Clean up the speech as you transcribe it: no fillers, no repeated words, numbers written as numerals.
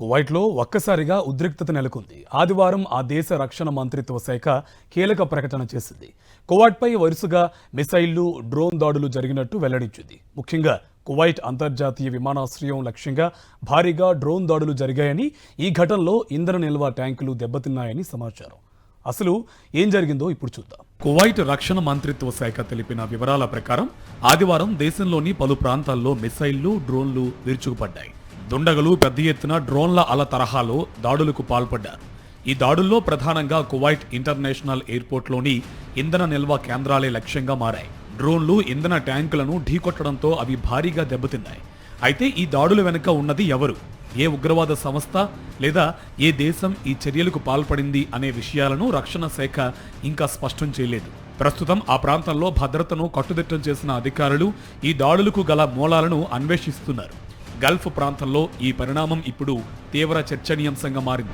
కువైట్లో ఒక్కసారిగా ఉద్రిక్తత నెలకొంది. ఆదివారం ఆ దేశ రక్షణ మంత్రిత్వ శాఖ కీలక ప్రకటన చేసింది. కువైట్పై వరుసగా మిసైళ్లు, డ్రోన్ దాడులు జరిగినట్టు వెల్లడించింది. ముఖ్యంగా కువైట్ అంతర్జాతీయ విమానాశ్రయం లక్ష్యంగా భారీగా డ్రోన్ దాడులు జరిగాయని, ఈ ఘటనలో ఇంధన నిల్వ ట్యాంకులు దెబ్బతిన్నాయని సమాచారం. అసలు ఏం జరిగిందో ఇప్పుడు చూద్దాం. కువైట్ రక్షణ మంత్రిత్వ శాఖ తెలిపిన వివరాల ప్రకారం ఆదివారం దేశంలోని పలు ప్రాంతాల్లో మిసైళ్లు, డ్రోన్లు విరుచుకుపడ్డాయి. దుండగులు పెద్ద ఎత్తున డ్రోన్ల అల తరహాలో దాడులకు పాల్పడ్డారు. ఈ దాడుల్లో ప్రధానంగా కువైట్ ఇంటర్నేషనల్ ఎయిర్పోర్ట్లోని ఇంధన నిల్వ కేంద్రాలే లక్ష్యంగా మారాయి. డ్రోన్లు ఇంధన ట్యాంకులను ఢీకొట్టడంతో అవి భారీగా దెబ్బతిన్నాయి. అయితే ఈ దాడుల వెనుక ఉన్నది ఎవరు, ఏ ఉగ్రవాద సంస్థ లేదా ఏ దేశం ఈ చర్యలకు పాల్పడింది అనే విషయాలను రక్షణ శాఖ ఇంకా స్పష్టం చేయలేదు. ప్రస్తుతం ఆ ప్రాంతంలో భద్రతను కట్టుదిట్టం చేసిన అధికారులు ఈ దాడులకు గల మూలాలను అన్వేషిస్తున్నారు. గల్ఫ్ ప్రాంతంలో ఈ పరిణామం ఇప్పుడు తీవ్ర చర్చనీయాంశంగా మారింది.